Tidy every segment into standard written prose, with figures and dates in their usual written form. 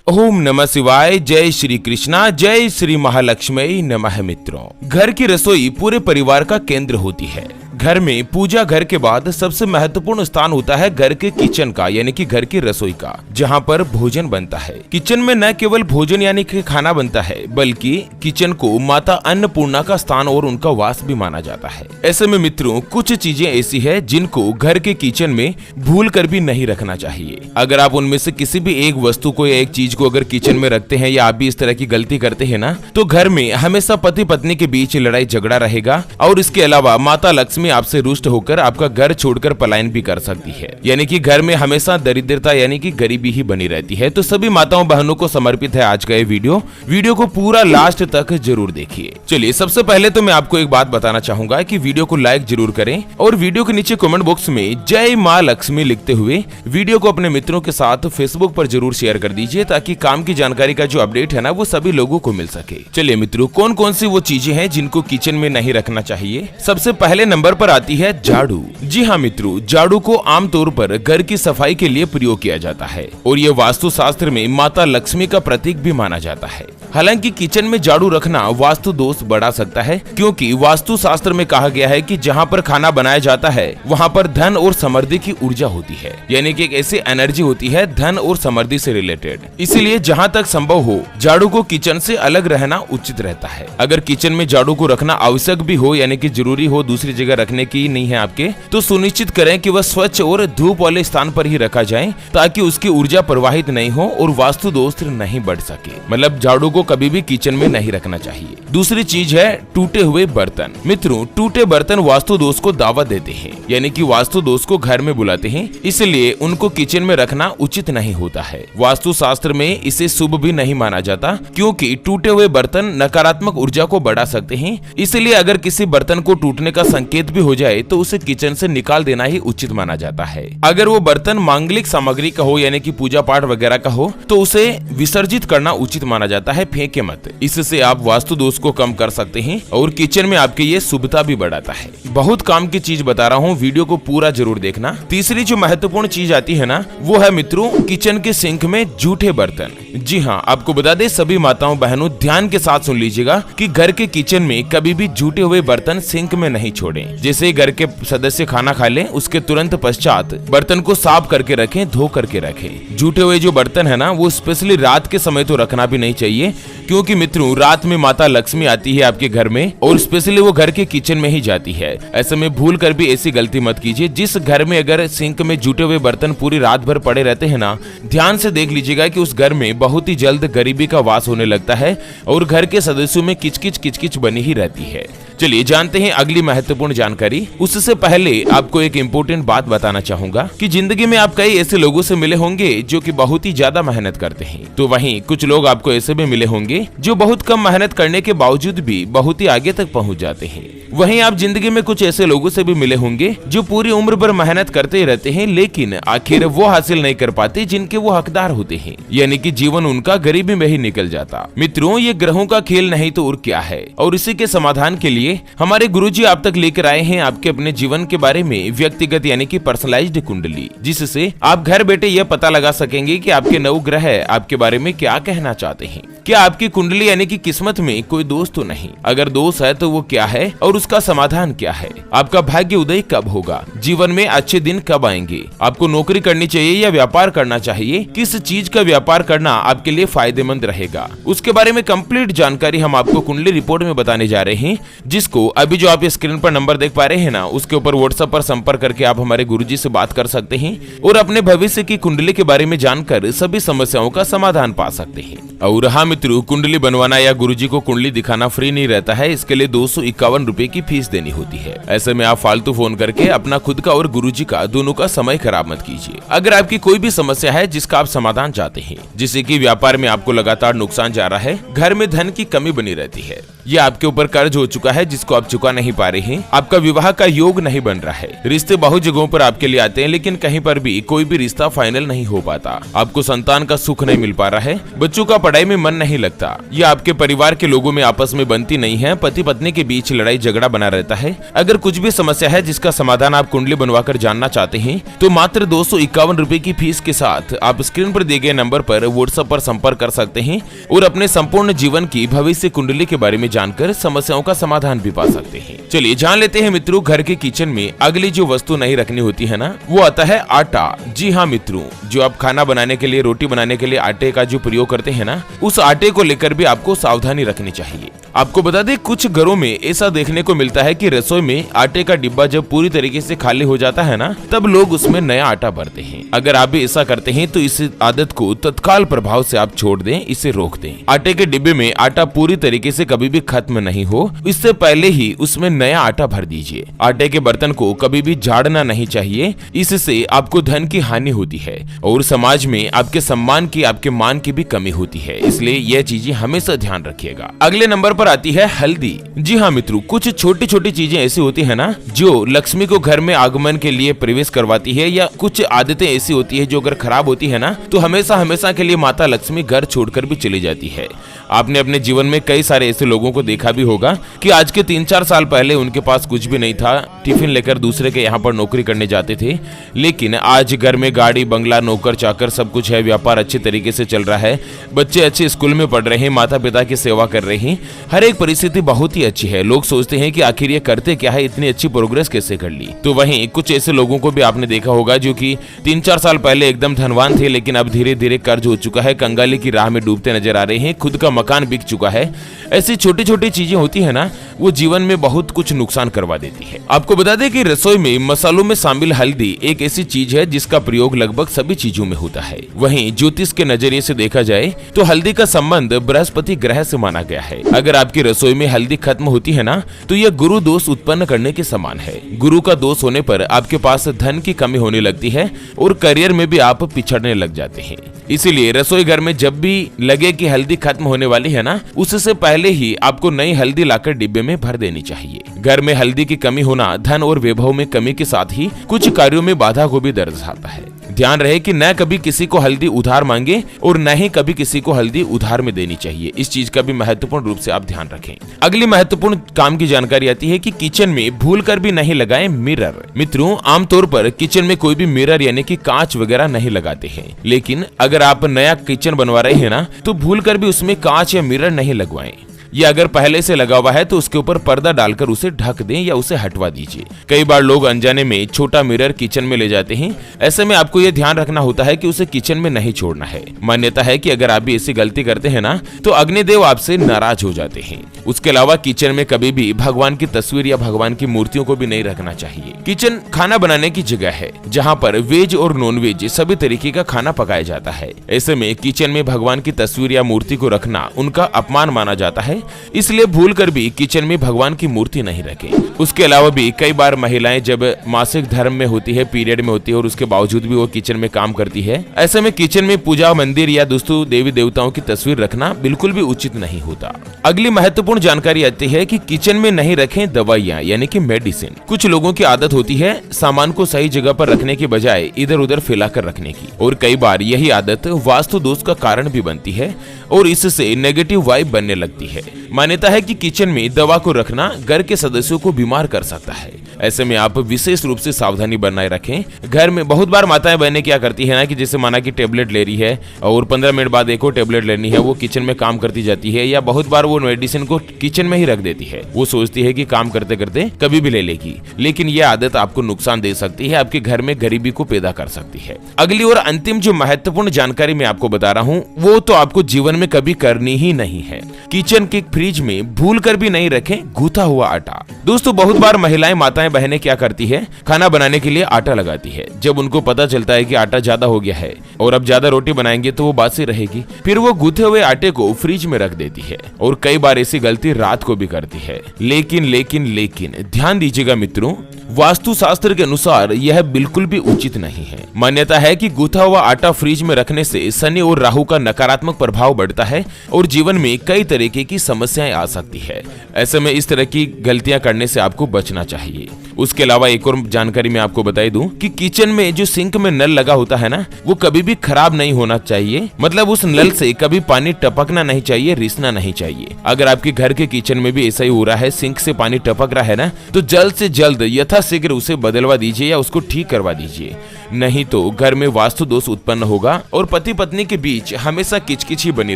ओम नमः शिवाय। जय श्री कृष्णा, जय श्री महालक्ष्मी नमः। मित्रों, घर की रसोई पूरे परिवार का केंद्र होती है। घर में पूजा घर के बाद सबसे महत्वपूर्ण स्थान होता है घर के किचन का, यानी कि घर की रसोई का, जहाँ पर भोजन बनता है। किचन में न केवल भोजन यानी कि खाना बनता है, बल्कि किचन को माता अन्नपूर्णा का स्थान और उनका वास भी माना जाता है। ऐसे में मित्रों, कुछ चीजें ऐसी है जिनको घर के किचन में भूल कर भी नहीं रखना चाहिए। अगर आप उनमें से किसी भी एक वस्तु को या एक चीज को अगर किचन में रखते हैं या आप भी इस तरह की गलती करते हैं ना, तो घर में हमेशा पति पत्नी के बीच लड़ाई झगड़ा रहेगा और इसके अलावा माता लक्ष्मी आपसे रुष्ट होकर आपका घर छोड़कर पलायन भी कर सकती है। यानी कि घर में हमेशा दरिद्रता यानी कि गरीबी ही बनी रहती है। तो सभी माताओं बहनों को समर्पित है आज का ये वीडियो को पूरा लास्ट तक जरूर देखिए। चलिए, सबसे पहले तो मैं आपको एक बात बताना चाहूंगा कि वीडियो को लाइक जरूर करें और वीडियो के नीचे कमेंट बॉक्स में जय माँ लक्ष्मी लिखते हुए वीडियो को अपने मित्रों के साथ फेसबुक पर जरूर शेयर कर दीजिए, ताकि काम की जानकारी का जो अपडेट है ना, वो सभी लोगों को मिल सके। चलिए मित्रों, कौन कौन सी वो चीजें हैं जिनको किचन में नहीं रखना चाहिए। सबसे पहले नंबर पर आती है झाड़ू। जी हाँ मित्रों, झाड़ू को आमतौर पर घर की सफाई के लिए प्रयोग किया जाता है और ये वास्तु शास्त्र में माता लक्ष्मी का प्रतीक भी माना जाता है। हालांकि किचन में झाड़ू रखना वास्तु दोष बढ़ा सकता है, क्योंकि वास्तु शास्त्र में कहा गया है कि जहाँ पर खाना बनाया जाता है वहाँ पर धन और समृद्धि की ऊर्जा होती है, यानी कि एक ऐसी एनर्जी होती है धन और समृद्धि से रिलेटेड। इसीलिए जहाँ तक संभव हो झाड़ू को किचन से अलग रहना उचित रहता है। अगर किचन में झाड़ू को रखना आवश्यक भी हो, यानी कि जरूरी हो, दूसरी जगह रखने की नहीं है आपके, तो सुनिश्चित करें कि वह स्वच्छ और धूप वाले स्थान पर ही रखा जाए, ताकि उसकी ऊर्जा प्रवाहित नहीं हो और वास्तु दोष नहीं बढ़ सके। मतलब झाड़ू को कभी भी किचन में नहीं रखना चाहिए। दूसरी चीज है टूटे हुए बर्तन। मित्रों, टूटे बर्तन वास्तु दोष को दावत देते हैं, यानी कि वास्तु दोष को घर में बुलाते हैं, इसलिए उनको किचन में रखना उचित नहीं होता है। वास्तु शास्त्र में इसे शुभ भी नहीं माना जाता, क्योंकि टूटे हुए बर्तन नकारात्मक ऊर्जा को बढ़ा सकते हैं। इसलिए अगर किसी बर्तन को टूटने का संकेत भी हो जाए तो उसे किचन से निकाल देना ही उचित माना जाता है। अगर वो बर्तन मांगलिक सामग्री का हो, यानी कि पूजा पाठ वगैरह का हो, तो उसे विसर्जित करना उचित माना जाता है, फेंके मत। इससे आप वास्तु दोष को कम कर सकते हैं और किचन में आपके ये शुभता भी बढ़ाता है। बहुत काम की चीज बता रहा हूँ, वीडियो को पूरा जरूर देखना। तीसरी जो महत्वपूर्ण चीज आती है ना, वो है मित्रों किचन के सिंक में जूठे बर्तन। जी हाँ, आपको बता दे सभी माताओं बहनों, ध्यान के साथ सुन लीजिएगा कि घर के किचन में कभी भी जूटे हुए बर्तन सिंक में नहीं छोड़ें। जैसे घर के सदस्य खाना खा लें, उसके तुरंत पश्चात बर्तन को साफ करके रखें, धो करके रखें। जूटे हुए जो बर्तन है ना, वो स्पेशली रात के समय तो रखना भी नहीं चाहिए, क्योंकि मित्रों रात में माता लक्ष्मी आती है आपके घर में और स्पेशली वो घर के किचन में ही जाती है। ऐसे में भूल कर भी ऐसी गलती मत कीजिए। जिस घर में अगर सिंक में जूटे हुए बर्तन पूरी रात भर पड़े रहते हैं ना, ध्यान से देख लीजिएगा कि उस घर में बहुत ही जल्द गरीबी का वास होने लगता है और घर के सदस्यों में किचकिच बनी ही रहती है। चलिए जानते हैं अगली महत्वपूर्ण जानकारी। उससे पहले आपको एक इम्पोर्टेंट बात बताना चाहूंगा कि जिंदगी में आप कई ऐसे लोगों से मिले होंगे जो कि बहुत ही ज्यादा मेहनत करते हैं, तो वहीं कुछ लोग आपको ऐसे भी मिले होंगे जो बहुत कम मेहनत करने के बावजूद भी बहुत ही आगे तक पहुंच जाते हैं। वहीं आप जिंदगी में कुछ ऐसे लोगों से भी मिले होंगे जो पूरी उम्र भर मेहनत करते ही रहते हैं, लेकिन आखिर वो हासिल नहीं कर पाते जिनके वो हकदार होते हैं, यानी कि जीवन उनका गरीबी में ही निकल जाता। मित्रों, ये ग्रहों का खेल नहीं तो और क्या है, और इसी के समाधान के लिए हमारे गुरुजी आप तक लेकर आए हैं आपके अपने जीवन के बारे में व्यक्तिगत यानी कि पर्सनलाइज्ड कुंडली, जिससे आप घर बैठे यह पता लगा सकेंगे कि आपके नवग्रह आपके बारे में क्या कहना चाहते हैं। क्या आपकी कुंडली यानी कि किस्मत में कोई दोष तो नहीं? अगर दोष है तो वो क्या है और उसका समाधान क्या है? आपका भाग्य उदय कब होगा? जीवन में अच्छे दिन कब आएंगे? आपको नौकरी करनी चाहिए या व्यापार करना चाहिए? किस चीज का व्यापार करना आपके लिए फायदेमंद रहेगा? उसके बारे में कंप्लीट जानकारी हम आपको कुंडली रिपोर्ट में बताने जा रहे हैं, जिसको अभी जो आप स्क्रीन पर नंबर देख पा रहे हैं ना, उसके ऊपर व्हाट्सएप पर संपर्क करके आप हमारे गुरुजी से बात कर सकते हैं और अपने भविष्य की कुंडली के बारे में जानकर सभी समस्याओं का समाधान पा सकते हैं। और हाँ मित्रों, कुंडली बनवाना या गुरुजी को कुंडली दिखाना फ्री नहीं रहता है, इसके लिए 251 रुपए की फीस देनी होती है। ऐसे में आप फालतू फोन करके अपना खुद का और गुरुजी का दोनों का समय खराब मत कीजिए। अगर आपकी कोई भी समस्या है जिसका आप समाधान चाहते हैं, जैसे कि व्यापार में आपको लगातार नुकसान जा रहा है, घर में धन की कमी बनी रहती है, या आपके ऊपर कर्ज हो चुका है जिसको आप चुका नहीं पा रहे हैं, आपका विवाह का योग नहीं बन रहा है, रिश्ते बहुत जगहों पर आपके लिए आते हैं लेकिन कहीं पर भी कोई भी रिश्ता फाइनल नहीं हो पाता, आपको संतान का सुख नहीं मिल पा रहा है, बच्चों का पढ़ाई में मन नहीं लगता, या आपके परिवार के लोगों में आपस में बनती नहीं है, पति पत्नी के बीच लड़ाई झगड़ा बना रहता है, अगर कुछ भी समस्या है जिसका समाधान आप कुंडली बनवाकर जानना चाहते हैं तो मात्र 251 रुपए की फीस के साथ आप स्क्रीन पर दिए गए नंबर पर व्हाट्सएप पर संपर्क कर सकते हैं और अपने संपूर्ण जीवन की भविष्य कुंडली के बारे में जानकर समस्याओं का समाधान भी पा सकते हैं। चलिए जान लेते हैं मित्रों, घर के किचन में अगली जो वस्तु नहीं रखनी होती है ना, वो आता है आटा। जी हाँ मित्रों, जो आप खाना बनाने के लिए, रोटी बनाने के लिए आटे का जो प्रयोग करते हैं ना, उस आटे को लेकर भी आपको सावधानी रखनी चाहिए। आपको बता दें, कुछ घरों में ऐसा देखने को मिलता है कि रसोई में आटे का डिब्बा जब पूरी तरीके से खाली हो जाता है ना, तब लोग उसमें नया आटा भरते हैं। अगर आप भी ऐसा करते हैं तो इस आदत को तत्काल प्रभाव से आप छोड़ दें, इसे रोक दें। आटे के डिब्बे में आटा पूरी तरीके से कभी भी खत्म नहीं हो, इससे पहले ही उसमें नया आटा भर दीजिए। आटे के बर्तन को कभी भी झाड़ना नहीं चाहिए, इससे आपको धन की हानि होती है और समाज में आपके सम्मान की, आपके मान की भी कमी होती है, इसलिए यह चीजें हमेशा ध्यान रखिएगा। अगले नंबर पर आती है हल्दी। जी हाँ मित्रों, कुछ छोटी छोटी चीजें ऐसी होती है ना जो लक्ष्मी को घर में आगमन के लिए प्रवेश करवाती है, या कुछ आदतें ऐसी होती है जो अगर खराब होती है ना तो हमेशा हमेशा के लिए माता लक्ष्मी घर छोड़कर भी चली जाती है। आपने अपने जीवन में कई सारे ऐसे लोगों को देखा भी होगा कि आज के 3-4 साल पहले उनके पास कुछ भी नहीं था, टिफिन लेकर दूसरे के यहाँ पर नौकरी करने जाते थे, लेकिन आज घर में गाड़ी बंगला, नौकर चाकर सब कुछ है, व्यापार अच्छे तरीके से चल रहा है, बच्चे अच्छे स्कूल में पढ़ रहे हैं, माता पिता की सेवा कर रहे हैं, हर एक परिस्थिति बहुत ही अच्छी है। लोग सोचते हैं कि आखिर ये करते क्या है, इतनी अच्छी प्रोग्रेस कैसे कर ली। तो वहीं कुछ ऐसे लोगों को भी आपने देखा होगा जो कि 3-4 साल पहले एकदम धनवान थे, लेकिन अब धीरे धीरे कर्ज हो चुका है, कंगाली की राह में डूबते नजर आ रहे हैं, खुद का मकान बिक चुका है। ऐसी छोटी छोटी चीजें होती है ना, वो जीवन में बहुत कुछ नुकसान करवा देती है। आपको बता दें कि रसोई में मसालों में शामिल हल्दी एक ऐसी चीज है जिसका प्रयोग लगभग सभी चीजों में होता है। वहीं ज्योतिष के नजरिए से देखा जाए तो हल्दी का संबंध बृहस्पति ग्रह से माना गया है। अगर आपकी रसोई में हल्दी खत्म होती है ना तो यह गुरु दोष उत्पन्न करने के समान है। गुरु का दोष होने पर आपके पास धन की कमी होने लगती है और करियर में भी आप पिछड़ने लग जाते हैं। इसीलिए रसोई घर में जब भी लगे कि हल्दी खत्म होने वाली है ना, उससे पहले ही आपको नई हल्दी लाकर डिब्बे में भर देनी चाहिए। घर में हल्दी की कमी होना धन और वैभव में कमी के साथ ही कुछ कार्यों में बाधा को भी दर्शाता है। ध्यान रहे कि न कभी किसी को हल्दी उधार मांगे और न ही कभी किसी को हल्दी उधार में देनी चाहिए। इस चीज का भी महत्वपूर्ण रूप से आप ध्यान रखें। अगली महत्वपूर्ण काम की जानकारी आती है कि किचन में भूलकर भी नहीं लगाएं मिरर। मित्रों, आमतौर पर किचन में कोई भी मिरर यानी कि कांच वगैरह नहीं लगाते हैं, लेकिन अगर आप नया किचन बनवा रहे हैं ना तो भूलकर भी उसमें कांच या मिरर नहीं लगवाएं। या अगर पहले से लगा हुआ है तो उसके ऊपर पर्दा डालकर उसे ढक दें या उसे हटवा दीजिए। कई बार लोग अनजाने में छोटा मिरर किचन में ले जाते हैं। ऐसे में आपको यह ध्यान रखना होता है कि उसे किचन में नहीं छोड़ना है। मान्यता है कि अगर आप भी ऐसी गलती करते हैं ना तो अग्निदेव आपसे नाराज हो जाते हैं। उसके अलावा किचन में कभी भी भगवान की तस्वीर या भगवान की मूर्तियों को भी नहीं रखना चाहिए। किचन खाना बनाने की जगह है जहाँ पर वेज और नॉन वेज सभी तरीके का खाना पकाया जाता है। ऐसे में किचन में भगवान की तस्वीर या मूर्ति को रखना उनका अपमान माना जाता है, इसलिए भूलकर भी किचन में भगवान की मूर्ति नहीं रखें। उसके अलावा भी कई बार महिलाएं जब मासिक धर्म में होती है, पीरियड में होती है और उसके बावजूद भी वो किचन में काम करती है, ऐसे में किचन में पूजा मंदिर या दोस्तों देवी देवताओं की तस्वीर रखना बिल्कुल भी उचित नहीं होता। अगली महत्वपूर्ण जानकारी आती है कि किचन में नहीं रखें दवाइयाँ यानी कि मेडिसिन। कुछ लोगों की आदत होती है सामान को सही जगह पर रखने की बजाय इधर उधर फैलाकर रखने की, और कई बार यही आदत वास्तु दोष का कारण भी बनती है और इससे नेगेटिव वाइब बनने लगती है। मान्यता है कि किचन में दवा को रखना घर के सदस्यों को बीमार कर सकता है। ऐसे में आप विशेष रूप से सावधानी बनाए रखें। घर में बहुत बार माताएं बहनें क्या करती है ना कि जैसे माना कि टेबलेट ले रही है और 15 मिनट बाद एक और टेबलेट लेनी है, वो किचन में काम करती जाती है, या बहुत बार वो मेडिसिन को किचन में ही रख देती है। वो सोचती है कि काम करते करते कभी भी ले लेगी, लेकिन यह आदत आपको नुकसान दे सकती है, आपके घर में गरीबी को पैदा कर सकती है। अगली और अंतिम जो महत्वपूर्ण जानकारी मैं आपको बता रहा हूँ वो तो आपको जीवन में कभी करनी ही नहीं है। किचन के फ्रिज में भूलकर भी नहीं रखें गूथा हुआ आटा। दोस्तों, बहुत बार महिलाएं माताएं बहनें क्या करती है, खाना बनाने के लिए आटा लगाती है। जब उनको पता चलता है कि आटा ज्यादा हो गया है और अब ज्यादा रोटी बनाएंगे तो वो बासी रहेगी, फिर वो गूथे हुए आटे को फ्रिज में रख देती है और कई बार ऐसी गलती रात को भी करती है। लेकिन ध्यान दीजिएगा मित्रों, वास्तु शास्त्र के अनुसार यह बिल्कुल भी उचित नहीं है। मान्यता है कि गूथा हुआ आटा फ्रिज में रखने से शनि और राहु का नकारात्मक प्रभाव बढ़ता है और जीवन में कई तरीके की समस्याएं आ सकती है। ऐसे में इस तरह की गलतियां करने से आपको बचना चाहिए। उसके अलावा एक और जानकारी मैं आपको बता दूं कि किचन में जो सिंक में नल लगा होता है ना, वो कभी भी खराब नहीं होना चाहिए। मतलब उस नल से कभी पानी टपकना नहीं चाहिए, रिसना नहीं चाहिए। अगर आपके घर के किचन में भी ऐसा ही हो रहा है, सिंक से पानी टपक रहा है ना, तो जल्द से जल्द यथाशीघ्र उसे बदलवा दीजिए या उसको ठीक करवा दीजिए, नहीं तो घर में वास्तु दोष उत्पन्न होगा और पति पत्नी के बीच हमेशा किचकिच ही बनी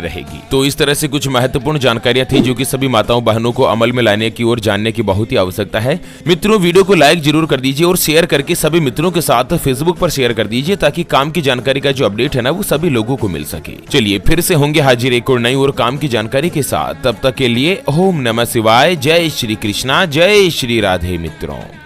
रहेगी। तो इस तरह से कुछ महत्वपूर्ण जानकारियां थी जो कि सभी माताओं बहनों को अमल में लाने की और जानने की बहुत ही आवश्यकता है। मित्रों, वीडियो को लाइक जरूर कर दीजिए और शेयर करके सभी मित्रों के साथ फेसबुक पर शेयर कर दीजिए, ताकि काम की जानकारी का जो अपडेट है ना, वो सभी लोगों को मिल सके। चलिए फिर से होंगे हाजिर एक और नई और काम की जानकारी के साथ। तब तक के लिए ओम नमः शिवाय, जय श्री कृष्णा, जय श्री राधे मित्रों।